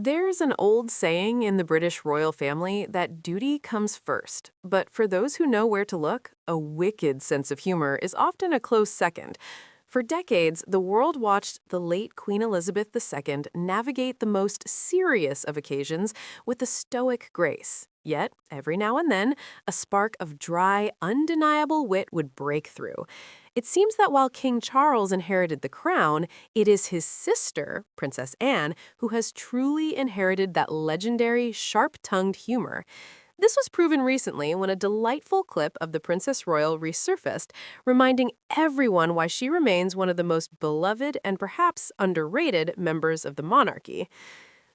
There's an old saying in the British royal family that duty comes first, but for those who know where to look, a wicked sense of humor is often a close second. For decades, the world watched the late Queen Elizabeth II navigate the most serious of occasions with a stoic grace. Yet, every now and then, a spark of dry, undeniable wit would break through. It seems that while King Charles inherited the crown, it is his sister, Princess Anne, who has truly inherited that legendary, sharp-tongued humor. This was proven recently when a delightful clip of the Princess Royal resurfaced, reminding everyone why she remains one of the most beloved and perhaps underrated members of the monarchy.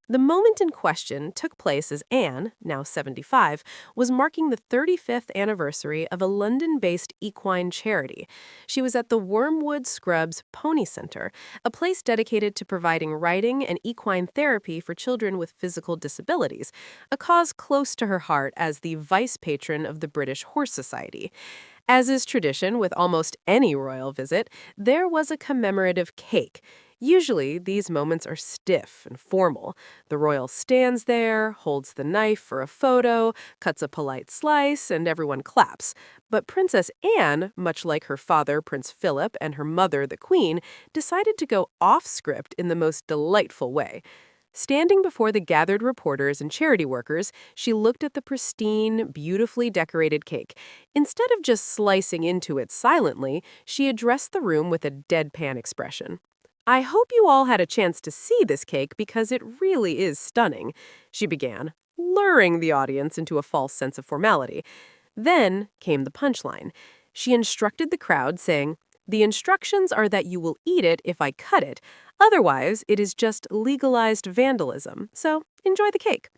The moment in question took place as Anne, now 75, was marking the 35th anniversary of a London-based equine charity. She was at the Wormwood Scrubs Pony Centre, a place dedicated to providing riding and equine therapy for children with physical disabilities, a cause close to her heart as the vice patron of the British Horse Society. As is tradition with almost any royal visit, there was a commemorative cake. Usually, these moments are stiff and formal. The royal stands there, holds the knife for a photo, cuts a polite slice, and everyone claps. But Princess Anne, much like her father, Prince Philip, and her mother, the Queen, decided to go off script in the most delightful way. Standing before the gathered reporters and charity workers, she looked at the pristine, beautifully decorated cake. Instead of just slicing into it silently, she addressed the room with a deadpan expression. "I hope you all had a chance to see this cake because it really is stunning," she began, luring the audience into a false sense of formality. Then came the punchline. She instructed the crowd, saying, "The instructions are that you will eat it if I cut it. Otherwise, it is just legalized vandalism. So enjoy the cake."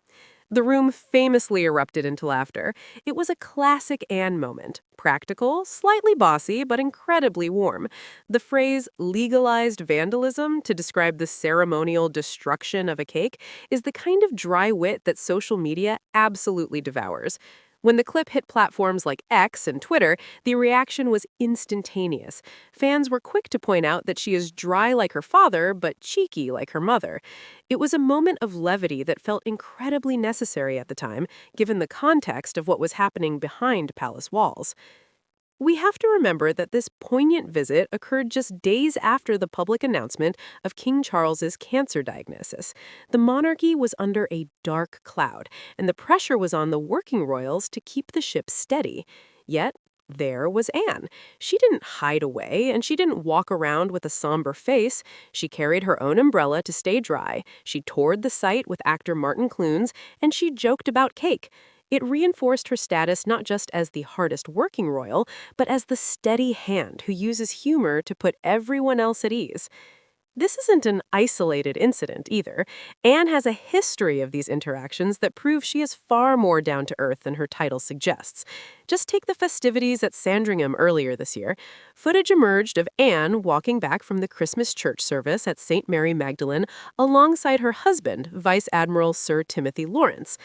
The room famously erupted into laughter. It was a classic Anne moment. Practical, slightly bossy, but incredibly warm. The phrase legalized vandalism to describe the ceremonial destruction of a cake is the kind of dry wit that social media absolutely devours. When the clip hit platforms like X and Twitter, the reaction was instantaneous. Fans were quick to point out that she is dry like her father, but cheeky like her mother. It was a moment of levity that felt incredibly necessary at the time, given the context of what was happening behind palace walls. We have to remember that this poignant visit occurred just days after the public announcement of King Charles's cancer diagnosis. The monarchy was under a dark cloud, and the pressure was on the working royals to keep the ship steady. Yet, there was Anne. She didn't hide away, and she didn't walk around with a somber face. She carried her own umbrella to stay dry. She toured the site with actor Martin Clunes, and she joked about cake. It reinforced her status not just as the hardest working royal, but as the steady hand who uses humor to put everyone else at ease. This isn't an isolated incident either. Anne has a history of these interactions that prove she is far more down to earth than her title suggests. Just take the festivities at Sandringham earlier this year. Footage emerged of Anne walking back from the Christmas church service at St. Mary Magdalene alongside her husband, Vice Admiral Sir Timothy Lawrence.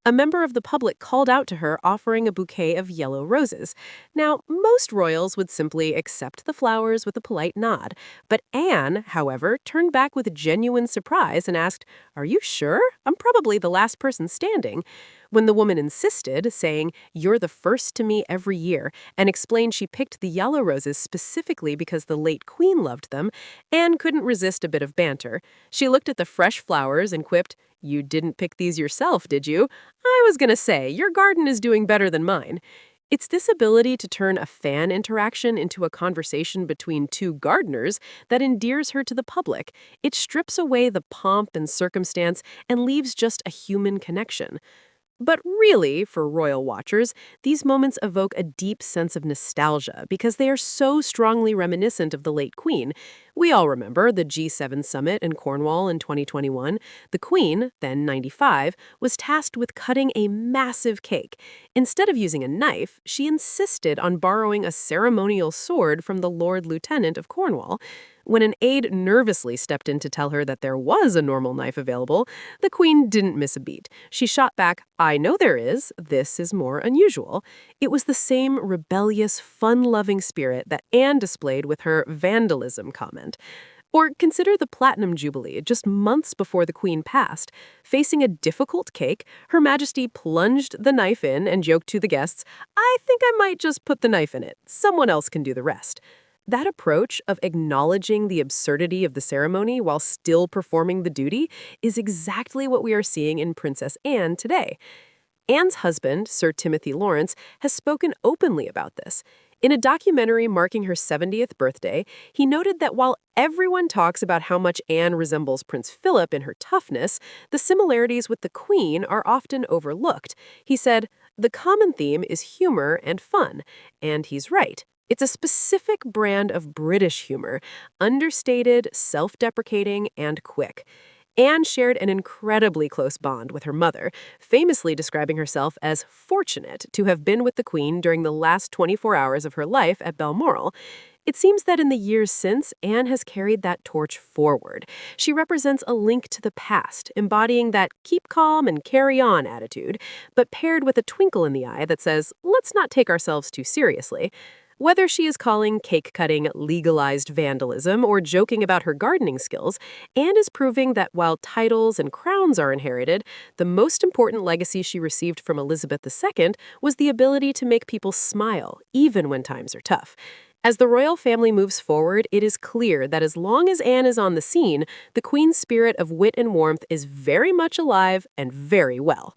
A member of the public called out to her offering a bouquet of yellow roses. Now, most royals would simply accept the flowers with a polite nod, but Anne, however, turned back with genuine surprise and asked, "Are you sure? I'm probably the last person standing." When the woman insisted, saying, "You're the first to me every year," and explained she picked the yellow roses specifically because the late queen loved them, Anne couldn't resist a bit of banter. She looked at the fresh flowers and quipped, "You didn't pick these yourself, did you? I was gonna say, your garden is doing better than mine." It's this ability to turn a fan interaction into a conversation between two gardeners that endears her to the public. It strips away the pomp and circumstance and leaves just a human connection. But really, for royal watchers, these moments evoke a deep sense of nostalgia because they are so strongly reminiscent of the late Queen. We all remember the G7 summit in Cornwall in 2021. The Queen, then 95, was tasked with cutting a massive cake. Instead of using a knife, she insisted on borrowing a ceremonial sword from the Lord Lieutenant of Cornwall. When an aide nervously stepped in to tell her that there was a normal knife available, the Queen didn't miss a beat. She shot back, "I know there is. This is more unusual." It was the same rebellious, fun-loving spirit that Anne displayed with her vandalism comment. Or consider the Platinum Jubilee, just months before the Queen passed. Facing a difficult cake, Her Majesty plunged the knife in and joked to the guests, "I think I might just put the knife in it. Someone else can do the rest." That approach of acknowledging the absurdity of the ceremony while still performing the duty is exactly what we are seeing in Princess Anne today. Anne's husband, Sir Timothy Lawrence, has spoken openly about this. In a documentary marking her 70th birthday, he noted that while everyone talks about how much Anne resembles Prince Philip in her toughness, the similarities with the Queen are often overlooked. He said, "The common theme is humor and fun," and he's right. It's a specific brand of British humor, understated, self-deprecating, and quick. Anne shared an incredibly close bond with her mother, famously describing herself as fortunate to have been with the Queen during the last 24 hours of her life at Balmoral. It seems that in the years since, Anne has carried that torch forward. She represents a link to the past, embodying that keep calm and carry on attitude, but paired with a twinkle in the eye that says, let's not take ourselves too seriously. Whether she is calling cake cutting legalized vandalism or joking about her gardening skills, Anne is proving that while titles and crowns are inherited, the most important legacy she received from Elizabeth II was the ability to make people smile, even when times are tough. As the royal family moves forward, it is clear that as long as Anne is on the scene, the Queen's spirit of wit and warmth is very much alive and very well.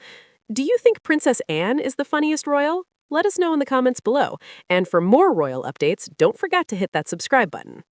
Do you think Princess Anne is the funniest royal? Let us know in the comments below. And for more royal updates, don't forget to hit that subscribe button.